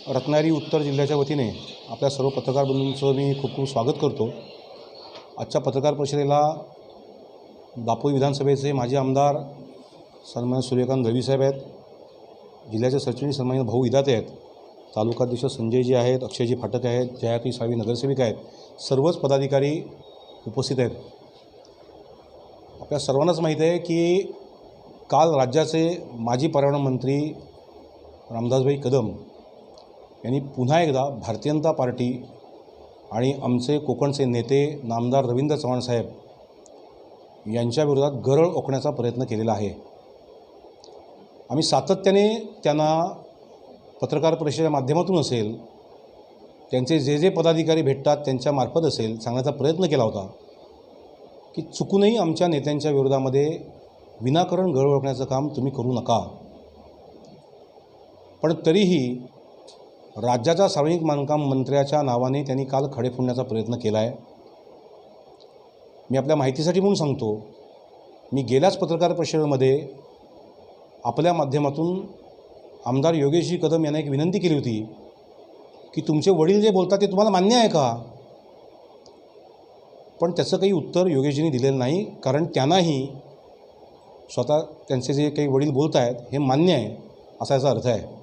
रत्नागिरी उत्तर जिल्ह्याच्या वतीने आपल्या सर्व पत्रकार बंधूंचं मी खूप खूप स्वागत करतो। आजच्या पत्रकार परिषदेला दापोली विधानसभेचे माजी आमदार सन्माननीय सूर्यकांत दळवीसाहेब आहेत, जिल्ह्याचे सरचिटणीस सन्माननीय भाऊ इदाते आहेत, तालुकाध्यक्ष संजयजी आहेत, अक्षयजी फाटक आहेत, जयाती साळवी नगरसेविका आहेत, सर्वच पदाधिकारी उपस्थित आहेत। आपल्या सर्वांनाच माहीत आहे की काल राज्याचे माजी पर्यावरण मंत्री रामदासभाई कदम यांनी पुन्हा एकदा भारतीय जनता पार्टी आणि आमचे कोकणचे नेते नामदार रवींद्र चव्हाण साहेब यांच्या विरोधात गरळ ओकण्याचा प्रयत्न केलेला आहे। आम्ही सातत्याने त्यांना पत्रकार परिषदेच्या माध्यमातून असेल, त्यांचे जे पदाधिकारी भेटतात त्यांच्यामार्फत असेल, सांगण्याचा प्रयत्न केला होता की चुकूनही आमच्या नेत्यांच्या विरोधामध्ये विनाकारण गरळ ओकण्याचं काम तुम्ही करू नका। पण तरीही राज्याच्या सार्वजनिक बांधकाम मंत्र्याच्या नावाने त्यांनी काल खडे फोडण्याचा प्रयत्न केला आहे। मी आपल्या माहितीसाठी म्हणून सांगतो, मी गेल्याच पत्रकार परिषदेमध्ये आपल्या माध्यमातून आमदार योगेशजी कदम यांना एक विनंती केली होती की तुमचे वडील जे बोलतात ते तुम्हाला मान्य आहे का? पण त्याचं काही उत्तर योगेशजींनी दिलेलं नाही, कारण त्यांनाही स्वतः त्यांचे जे काही वडील बोलत आहेत हे मान्य आहे असा याचा अर्थ आहे।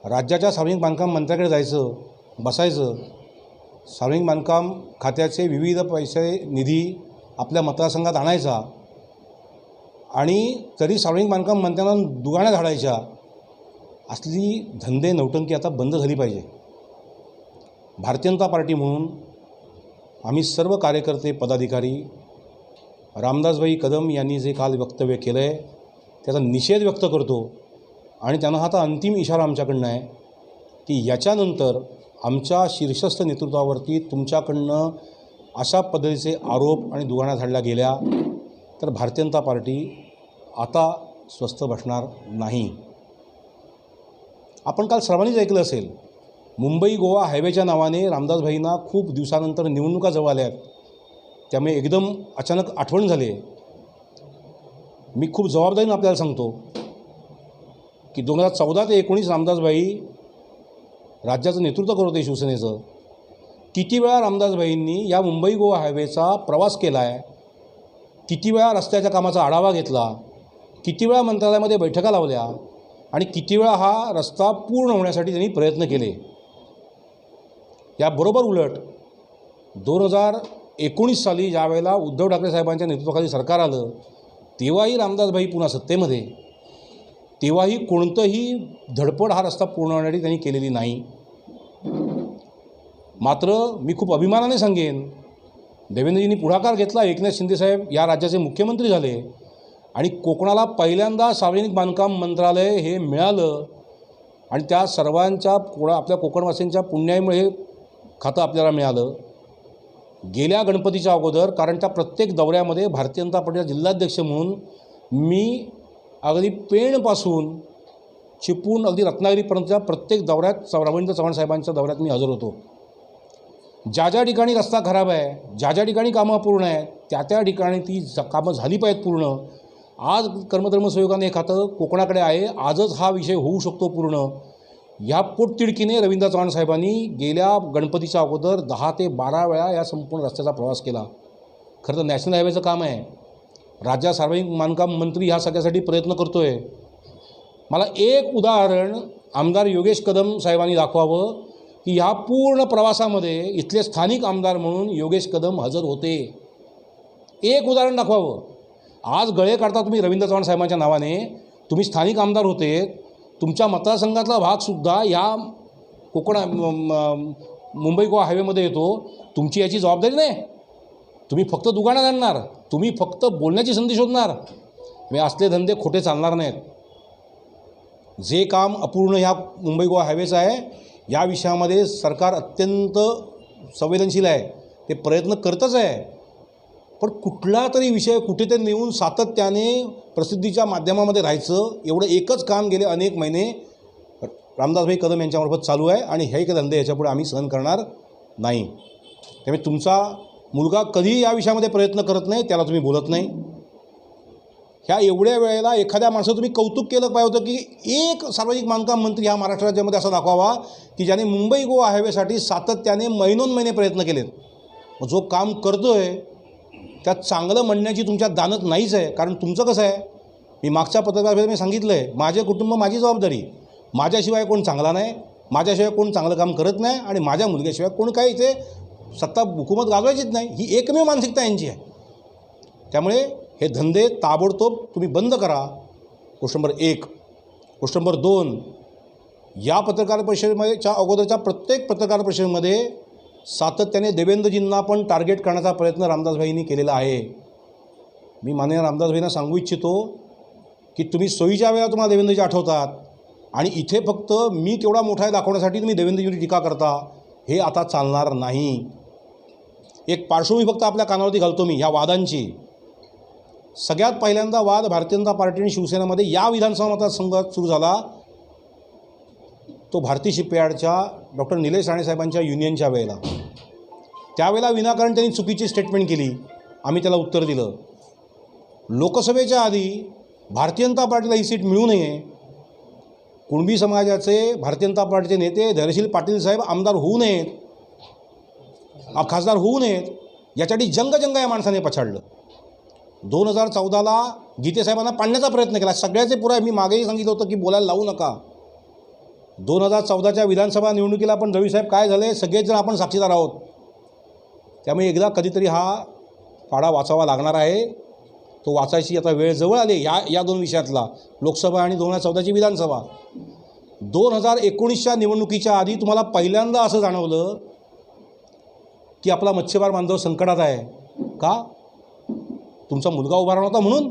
राज्याच्या सार्वजनिक बांधकाम मंत्र्याकडे जायचं, बसायचं, सार्वजनिक बांधकाम खात्याचे विविध पैसे निधी आपल्या मतदारसंघात आणायचा आणि तरी सार्वजनिक बांधकाम मंत्र्यांना दुगाण्या झाडायच्या, असली धंदे नौटंकी आता बंद झाली पाहिजे। भारतीय जनता पार्टी म्हणून आम्ही सर्व कार्यकर्ते पदाधिकारी रामदासभाई कदम यांनी जे काल वक्तव्य केलं आहे त्याचा निषेध व्यक्त करतो आणि त्यांना आता अंतिम इशारा आमच्याकडनं आहे की याच्यानंतर आमच्या शीर्षस्थ नेतृत्वावरती तुमच्याकडनं अशा पद्धतीचे आरोप आणि दुगाण्या झाडल्या गेल्या तर भारतीय जनता पार्टी आता स्वस्थ बसणार नाही। आपण काल सर्वांनीच ऐकलं असेल, मुंबई गोवा हायवेच्या नावाने रामदासभाईंना खूप दिवसानंतर निवडणुका जवळ आल्या आहेत, त्यामुळे एकदम अचानक आठवण झाली। मी खूप जबाबदारीने आपल्याला सांगतो की 2014 ते 2019 रामदासभाई राज्याचं नेतृत्व करत होते शिवसेनेचं। किती वेळा रामदासभाईंनी या मुंबई गोवा हायवेचा प्रवास केला आहे, किती वेळा रस्त्याच्या कामाचा आढावा घेतला, किती वेळा मंत्रालयामध्ये बैठका लावल्या आणि किती वेळा हा रस्ता पूर्ण होण्यासाठी त्यांनी प्रयत्न केले। याबरोबर उलट 2019 साली ज्यावेळेला उद्धव ठाकरे साहेबांच्या नेतृत्वाखाली सरकार आलं तेव्हाही रामदासभाई पुन्हा सत्तेमध्ये, तेव्हाही कोणतंही धडपड हा रस्ता पूर्ण होण्यासाठी त्यांनी केलेली नाही। मात्र मी खूप अभिमानाने सांगेन, देवेंद्रजींनी पुढाकार घेतला, एकनाथ शिंदेसाहेब या राज्याचे मुख्यमंत्री झाले आणि कोकणाला पहिल्यांदा सार्वजनिक बांधकाम मंत्रालय हे मिळालं आणि त्या सर्वांच्या आपल्या कोकणवासींच्या पुण्याईमुळे हे खातं आपल्याला मिळालं। गेल्या गणपतीच्या अगोदर, कारण त्या प्रत्येक दौऱ्यामध्ये भारतीय जनता पार्टीचा जिल्हाध्यक्ष म्हणून मी अगदी पेणपासून चिपळूण अगदी रत्नागिरीपर्यंतच्या प्रत्येक दौऱ्यात रवींद्र चव्हाण साहेबांच्या दौऱ्यात मी हजर होतो। ज्या ठिकाणी रस्ता खराब आहे, ज्या ठिकाणी कामं अपूर्ण आहेत, त्या ठिकाणी ती कामं झाली पाहिजेत पूर्ण। आज कर्मधर्म सहयोगाने हे खातं कोकणाकडे आहे, आजच हा विषय होऊ शकतो पूर्ण। या पोटतिडकीने रवींद्र चव्हाण साहेबांनी गेल्या गणपतीच्या अगोदर 10 ते 12 वेळा या संपूर्ण रस्त्याचा प्रवास केला। खरं तर नॅशनल हायवेचं काम आहे, राज्यात सार्वजनिक बांधकाम मंत्री ह्या सगळ्यासाठी प्रयत्न करतो आहे। मला एक उदाहरण आमदार योगेश कदम साहेबांनी दाखवावं की ह्या पूर्ण प्रवासामध्ये इथले स्थानिक आमदार म्हणून योगेश कदम हजर होते। एक उदाहरण दाखवावं। आज गळे काढता तुम्ही रवींद्र चव्हाण साहेबांच्या नावाने, तुम्ही स्थानिक आमदार होते, तुमच्या मतदारसंघातला भागसुद्धा या मुंबई गोवा हायवेमध्ये येतो, तुमची याची जबाबदारी नाही। तुम्ही फक्त दुगाण्या आणणार, तुम्ही फक्त बोलण्याची संधी शोधणार, हे असले धंदे खोटे चालणार नाहीत। जे काम अपूर्ण ह्या मुंबई गोवा हायवेचं आहे या विषयामध्ये सरकार अत्यंत संवेदनशील आहे, ते प्रयत्न करतच आहे। पण कुठला तरी विषय कुठेतरी नेऊन सातत्याने प्रसिद्धीच्या माध्यमामध्ये राहायचं, एवढं एकच काम गेले अनेक महिने रामदासभाई कदम यांच्यामार्फत चालू आहे आणि हे धंदे याच्यापुढे आम्ही सहन करणार नाही। त्यामुळे तुमचा मुलगा कधीही या विषयामध्ये प्रयत्न करत नाही, त्याला तुम्ही बोलत नाही। ह्या एवढ्या वेळेला एखाद्या माणसाचं तुम्ही कौतुक केलं पाहिजे होतं की एक सार्वजनिक बांधकाम मंत्री हा महाराष्ट्र राज्यामध्ये असा दाखवावा की ज्याने मुंबई गोवा हायवेसाठी सातत्याने महिनोन्महिने प्रयत्न केलेत. जो काम करतो आहे त्यात चांगलं म्हणण्याची तुमच्यात दानत नाहीच आहे. कारण तुमचं कसं आहे, मी मागच्या पत्रकारात मी सांगितलं आहे, माझे कुटुंब माझी जबाबदारी. माझ्याशिवाय कोण चांगला नाही, माझ्याशिवाय कोण चांगलं काम करत नाही आणि माझ्या मुलग्याशिवाय कोण काही इथे सत्ता हुकूमत गाजवायचीच नाही, ही एकमेव मानसिकता यांची आहे. त्यामुळे हे धंदे ताबडतोब तुम्ही बंद करा. गोष्ट नंबर 1. गोष्ट नंबर 2, या पत्रकार परिषदेच्या अगोदरच्या प्रत्येक पत्रकार परिषदेमध्ये सातत्याने देवेंद्रजींना पण टार्गेट करण्याचा प्रयत्न रामदासभाईंनी केलेला आहे. मी माननीय रामदासभाईंना सांगू इच्छितो की तुम्ही सोयीच्या वेळा तुम्हाला देवेंद्रजी आठवतात आणि इथे फक्त मी केवढा मोठा आहे दाखवण्यासाठी तुम्ही देवेंद्रजींची टीका करता, हे आता चालणार नाही. एक पार्श्वभूमी फक्त आपल्या कानावरती घालतो मी ह्या वादांची. सगळ्यात पहिल्यांदा वाद भारतीय जनता पार्टी आणि शिवसेनेमध्ये या विधानसभा मतदारसंघात सुरू झाला, तो भारती शिपयार्डच्या डॉक्टर निलेश राणे साहेबांच्या युनियनच्या वेळेला. त्यावेळेला विनाकारण त्यांनी चुकीची स्टेटमेंट केली, आम्ही त्याला उत्तर दिलं. लोकसभेच्या आधी भारतीय जनता पार्टीला ही सीट मिळू नये, कुणबी समाजाचे भारतीय जनता पार्टीचे नेते धैर्यशील पाटील साहेब आमदार होऊ नयेत, खासदार होऊ नयेत, यासाठी जंग या माणसाने पछाडलं. 2014ला गीतेसाहेबांना पाडण्याचा प्रयत्न केला. सगळ्याचे पुरा मी मागेही सांगितलं होतं की बोलायला लावू नका. 2014च्या विधानसभा निवडणुकीला पण रवीसाहेब काय झाले, सगळेच जण आपण साक्षीदार आहोत. त्यामुळे एकदा कधीतरी हा पाडा वाचावा लागणार आहे. तो वाचायची आता वेळ जवळ आली. या 2 विषयातला, लोकसभा आणि 2014ची विधानसभा. 2019च्या निवडणुकीच्या आधी तुम्हाला पहिल्यांदा असं जाणवलं की आपला मच्छीमार बांधव संकटात आहे का? तुमचा मुलगा उभा राहणार होता म्हणून.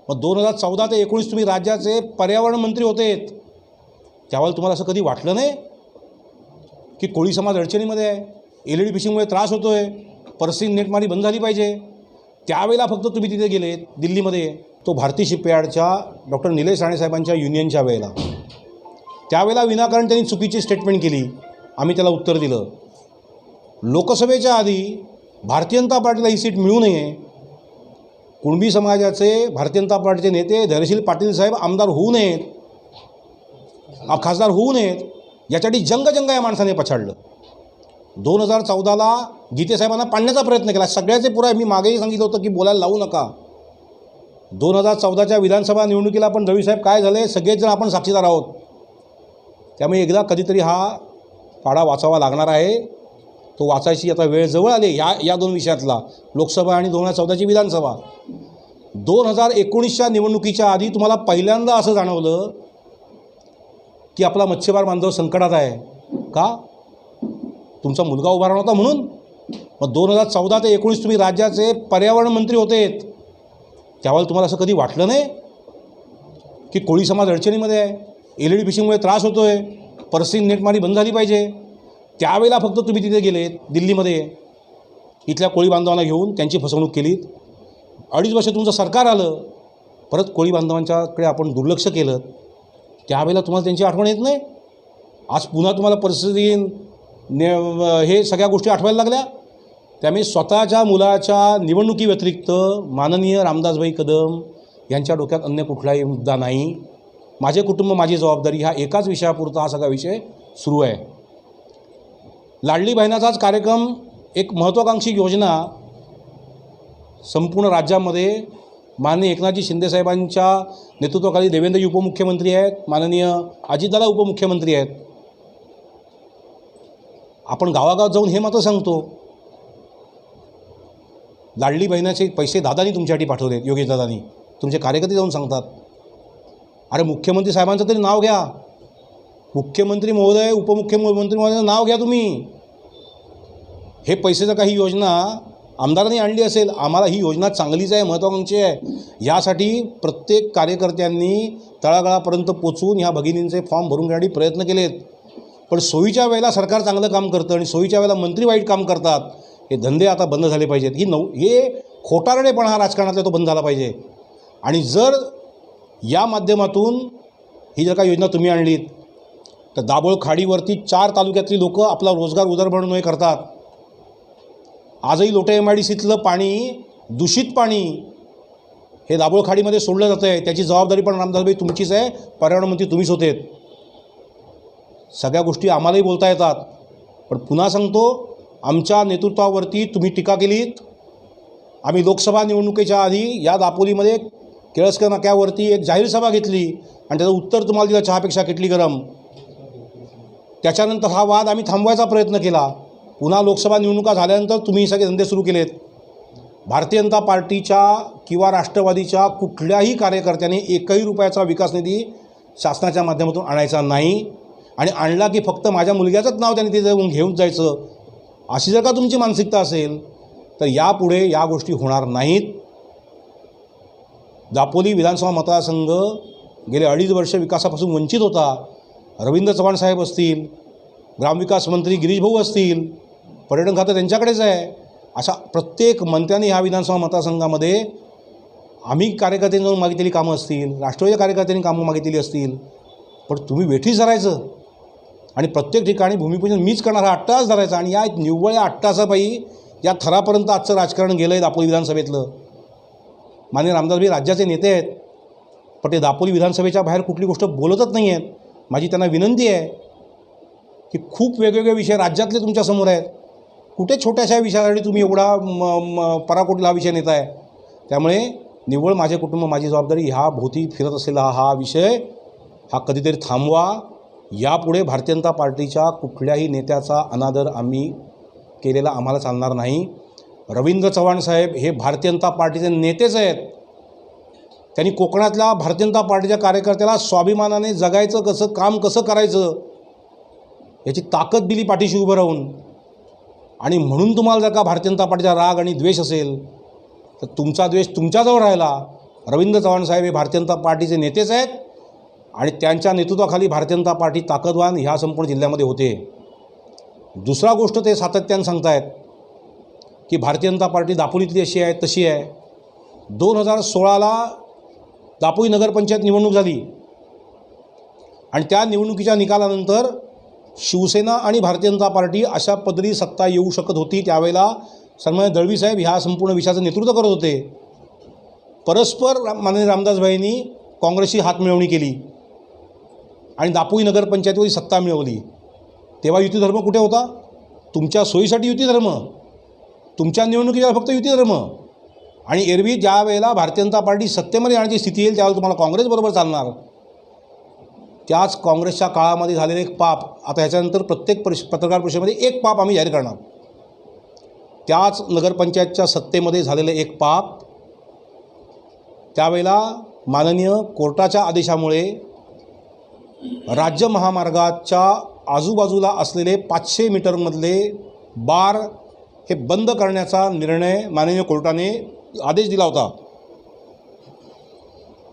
मग 2014 ते 19 तुम्ही राज्याचे पर्यावरण मंत्री होतेत. त्यावेळेला तुम्हाला असं कधी वाटलं नाही की कोळी समाज अडचणीमध्ये आहे, LED फिशिंगमुळे त्रास होतो आहे, पर्सिंग नेटमारी बंद झाली पाहिजे? त्यावेळेला फक्त तुम्ही तिथे गेलेत दिल्लीमध्ये, तो भारती शिपयार्डच्या डॉक्टर निलेश राणे साहेबांच्या युनियनच्या वेळेला. त्यावेळेला विनाकारण त्यांनी चुकीची स्टेटमेंट केली, आम्ही त्याला उत्तर दिलं. लोकसभेच्या आधी भारतीय जनता पार्टीला ही सीट मिळू नये, कुणबी समाजाचे भारतीय जनता पार्टीचे नेते धैर्यशील पाटील साहेब आमदार होऊ नयेत, खासदार होऊ नयेत, यासाठी जंग या माणसाने पछाडलं. 2014ला गीतेसाहेबांना पाडण्याचा प्रयत्न केला. सगळ्याचे पुरा मी मागेही सांगितलं होतं की बोलायला लावू नका. 2014च्या विधानसभा निवडणुकीला पण रवीसाहेब काय झाले, सगळेच जण आपण साक्षीदार आहोत. त्यामुळे एकदा कधीतरी हा पाडा वाचावा लागणार आहे. तो वाचायची आता वेळ जवळ आली. या 2 विषयातला, लोकसभा आणि 2014ची विधानसभा. 2019च्या निवडणुकीच्या आधी तुम्हाला पहिल्यांदा असं जाणवलं की आपला मच्छीमार बांधव संकटात आहे का? तुमचा मुलगा उभा राहणार होता म्हणून. मग 2014 ते 19 तुम्ही राज्याचे पर्यावरण मंत्री होतेत. त्यावेळेला तुम्हाला असं कधी वाटलं नाही की कोळी समाज अडचणीमध्ये आहे, LED फिशिंगमुळे त्रास होतो आहे, पर्सिंग नेटमारी बंद झाली पाहिजे? त्यावेळेला फक्त तुम्ही तिथे गेलेत दिल्लीमध्ये, इथल्या कोळी बांधवांना घेऊन त्यांची फसवणूक केलीत. 2.5 वर्ष तुमचं सरकार आलं, परत कोळी बांधवांच्याकडे आपण दुर्लक्ष केलं. त्यावेळेला तुम्हाला त्यांची आठवण येत नाही. आज पुन्हा तुम्हाला परिस्थिती हे सगळ्या गोष्टी आठवायला लागल्या. त्यामुळे स्वतःच्या मुलाच्या निवडणुकीव्यतिरिक्त माननीय रामदासभाई कदम यांच्या डोक्यात अन्य कुठलाही मुद्दा नाही. माझे कुटुंब माझी जबाबदारी, ह्या एकाच विषयापुरता हा सगळा विषय सुरू आहे. लाडली बहिणाचाच कार्यक्रम, एक महत्त्वाकांक्षी योजना संपूर्ण राज्यामध्ये माननीय एकनाथजी शिंदेसाहेबांच्या नेतृत्वाखाली देवेंद्रजी उपमुख्यमंत्री आहेत, माननीय अजितदादा उपमुख्यमंत्री आहेत. आपण गावागावात जाऊन हे मात्र सांगतो, लाडली बहिणाचे पैसे दादानी तुमच्यासाठी पाठवलेत, योगेश दादानी. तुमचे कार्यकर्ते जाऊन सांगतात. अरे मुख्यमंत्री साहेबांचं तरी नाव घ्या. मुख्यमंत्री महोदय, उपमुख्यमंत्री महोदयाचं नाव घ्या तुम्ही. हे पैसेचं काही योजना आमदारांनी आणली असेल, आम्हाला ही योजना चांगलीच आहे, महत्त्वाकांक्षी आहे. यासाठी प्रत्येक कार्यकर्त्यांनी तळागाळापर्यंत पोचून ह्या भगिनींचे फॉर्म भरून घेण्यासाठी प्रयत्न केलेत. पण सोयीच्या वेळेला सरकार चांगलं काम करतं आणि सोयीच्या वेळेला मंत्री वाईट काम करतात. हे धंदे आता बंद झाले पाहिजेत. हे खोटारडेपणा हा राजकारणातला तो बंद झाला पाहिजे. आणि जर या माध्यमातून ही जर का योजना तुम्ही आणलीत तर दाभोळ खाडीवरती 4 तालुक्यातली लोक आपला रोजगार उदरभरण करतात. आजही लोटे MIDCतलं पाणी, दूषित पाणी हे दाभोळ खाडीमध्ये सोडलं जातं आहे, त्याची जबाबदारी पण रामदासभाई तुमचीच आहे, पर्यावरण मंत्री तुम्हीच होतेत. सगळ्या गोष्टी आम्हालाही बोलता येतात, पण पुन्हा सांगतो, आमच्या नेतृत्वावरती तुम्ही टीका केलीत. आम्ही लोकसभा निवडणुकीच्या आधी या दापोलीमध्ये केळसकर नाक्यावरती एक जाहीर सभा घेतली आणि त्याचं उत्तर तुम्हाला दिलं, चहापेक्षा किटली गरम. त्याच्यानंतर हा वाद आम्ही थांबवायचा प्रयत्न केला. पुन्हा लोकसभा निवडणुका झाल्यानंतर तुम्ही सगळे धंदे सुरू केलेत. भारतीय जनता पार्टीच्या किंवा राष्ट्रवादीच्या कुठल्याही कार्यकर्त्याने एकही रुपयाचा विकास निधी शासनाच्या माध्यमातून आणायचा नाही, आणि आणला की फक्त माझ्या मुलग्याचंच नाव त्यांनी तिथे घेऊन जायचं. अशी जर का तुमची मानसिकता असेल तर यापुढे या गोष्टी होणार नाहीत. दापोली विधानसभा मतदारसंघ गेले 2.5 वर्ष विकासापासून वंचित होता. रवींद्र चव्हाण साहेब असतील, ग्रामविकास मंत्री गिरीश भाऊ असतील, पर्यटन खातं त्यांच्याकडेच आहे. अशा प्रत्येक मंत्र्यांनी ह्या विधानसभा मतदारसंघामध्ये आम्ही कार्यकर्त्यांनी जाऊन मागितलेली कामं असतील, राष्ट्रवादी कार्यकर्त्यांनी कामं मागितलेली असतील, पण तुम्ही वेठीच धरायचं आणि प्रत्येक ठिकाणी भूमिपूजन मीच करणार हा अट्टास धरायचा. आणि या निव्वळ अट्टासापायी या थरापर्यंत आजचं राजकारण गेलं आहे दापोली विधानसभेतलं. माननीय रामदासभाई राज्याचे नेते आहेत, पण ते दापोली विधानसभेच्या बाहेर कुठली गोष्ट बोलतच नाही आहेत. माझी त्यांना विनंती आहे की खूप वेगवेगळे विषय राज्यातले तुमच्यासमोर आहेत, कुठे छोट्याशा विषयासाठी तुम्ही एवढा पराकोटीला हा विषय नेत आहे. त्यामुळे निव्वळ माझे कुटुंब माझी जबाबदारी ह्या भोवती फिरत असलेला हा विषय हा कधीतरी थांबवा. यापुढे भारतीय जनता पार्टीच्या कुठल्याही नेत्याचा अनादर आम्ही केलेला आम्हाला चालणार नाही. रवींद्र चव्हाण साहेब हे भारतीय जनता पार्टीचे नेतेच आहेत. त्यांनी कोकणातल्या भारतीय जनता पार्टीच्या कार्यकर्त्याला स्वाभिमानाने जगायचं कसं, काम कसं करायचं याची ताकद दिली पाठीशी उभं राहून. आणि म्हणून तुम्हाला जर का भारतीय जनता पार्टीचा राग आणि द्वेष असेल तर तुमचा द्वेष तुमच्याजवळ राहिला. रवींद्र चव्हाण साहेब हे भारतीय जनता पार्टीचे नेतेच आहेत आणि त्यांच्या नेतृत्वाखाली भारतीय जनता पार्टी ताकदवान ह्या संपूर्ण जिल्ह्यामध्ये होते. दुसरा गोष्ट ते सातत्याने सांगतायत की भारतीय जनता पार्टी दापोलीतली अशी आहे तशी आहे. 2016ला दापोली नगरपंचायत निवडणूक झाली आणि त्या निवडणुकीच्या निकालानंतर शिवसेना आणि भारतीय जनता पार्टी अशा पद्धती सत्ता येऊ शकत होती. त्यावेळेला सन्माननीय दळवी साहेब ह्या संपूर्ण विषयाचं नेतृत्व करत होते. परस्पर माननीय रामदासभाईंनी काँग्रेसशी हातमिळवणी केली आणि दापोली नगरपंचायतीवरही सत्ता मिळवली. तेव्हा युती धर्म कुठे होता? तुमच्या सोयीसाठी युती धर्म, तुमच्या निवडणुकीला फक्त युती धर्म. आणि एरवी ज्या वेळेला भारतीय जनता पार्टी सत्तेमध्ये येण्याची स्थिती येईल त्यावेळेला तुम्हाला काँग्रेसबरोबर चालणार. त्याच काँग्रेसच्या काळामध्ये झालेलं एक पाप आता ह्याच्यानंतर प्रत्येक पत्रकार परिषदेमध्ये एक पाप आम्ही जाहीर करणार. त्याच नगरपंचायतच्या सत्तेमध्ये झालेलं एक पाप, त्यावेळेला माननीय कोर्टाच्या आदेशामुळे राज्य महामार्गाच्या आजूबाजूला असलेले 500 मीटरमधले बार हे बंद करण्याचा निर्णय माननीय कोर्टाने आदेश दिला होता.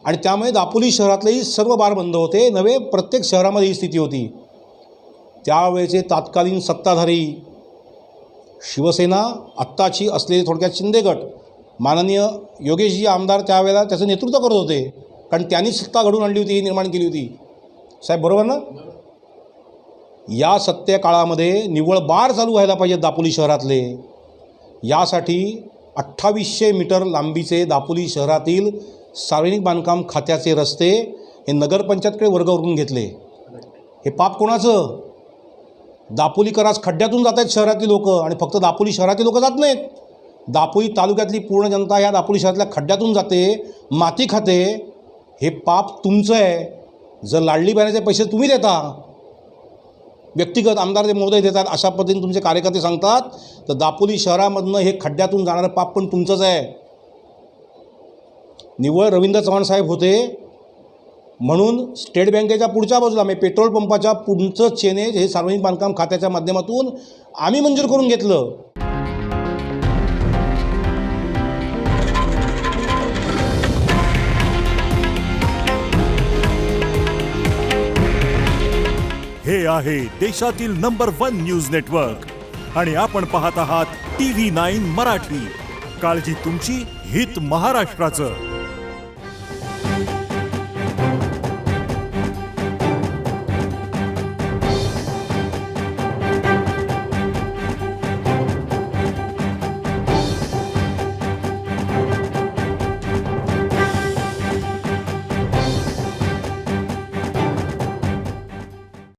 आणि त्यामुळे दापोली शहरातलेही सर्व बार बंद होते. नव्हे, प्रत्येक शहरामध्ये ही स्थिती होती. त्यावेळेचे तत्कालीन सत्ताधारी शिवसेना आत्ताची असलेले थोडक्यात शिंदे गट, माननीय योगेशजी आमदार त्यावेळेला त्याचं नेतृत्व करत होते, कारण त्यांनी सत्ता घडून आणली होती, निर्माण केली होती. साहेब बरोबर ना? या सत्तेकाळामध्ये निव्वळ बार चालू व्हायला पाहिजेत दापोली शहरातले. यासाठी 2800 मीटर लांबीचे दापोली शहरातील सार्वजनिक बांधकाम खात्याचे रस्ते हे नगरपंचायतकडे वर्ग करून घेतले. हे पाप कोणाचं? दापोलीकराच खड्ड्यातून जात आहेत शहरातली लोक, आणि फक्त दापोली शहरातली लोक जात नाहीत. दापोली तालुक्यातली पूर्ण जनता ह्या दापोली शहरातल्या खड्ड्यातून जाते, माती खाते. हे पाप तुमचं आहे. जर लाडली बहिणीचे पैसे तुम्ही देता, व्यक्तिगत आमदार जे महोदय देतात, अशा पद्धतीने तुमचे कार्यकर्ते सांगतात, तर दापोली शहरामधनं हे खड्ड्यातून जाणारं पाप पण तुमचंच आहे. निव्वळ रवींद्र चव्हाण साहेब होते म्हणून स्टेट बँकेच्या पुढच्या बाजूला म्हणजे पेट्रोल पंपाच्या पुढचं चेनेज हे सार्वजनिक बांधकाम खात्याच्या माध्यमातून आम्ही मंजूर करून घेतलं. हे आहे देशातील नंबर 1 न्यूज नेटवर्क आणि आपण पाहत आहात TV9 मराठी. काळजी तुमची, हित महाराष्ट्राचं.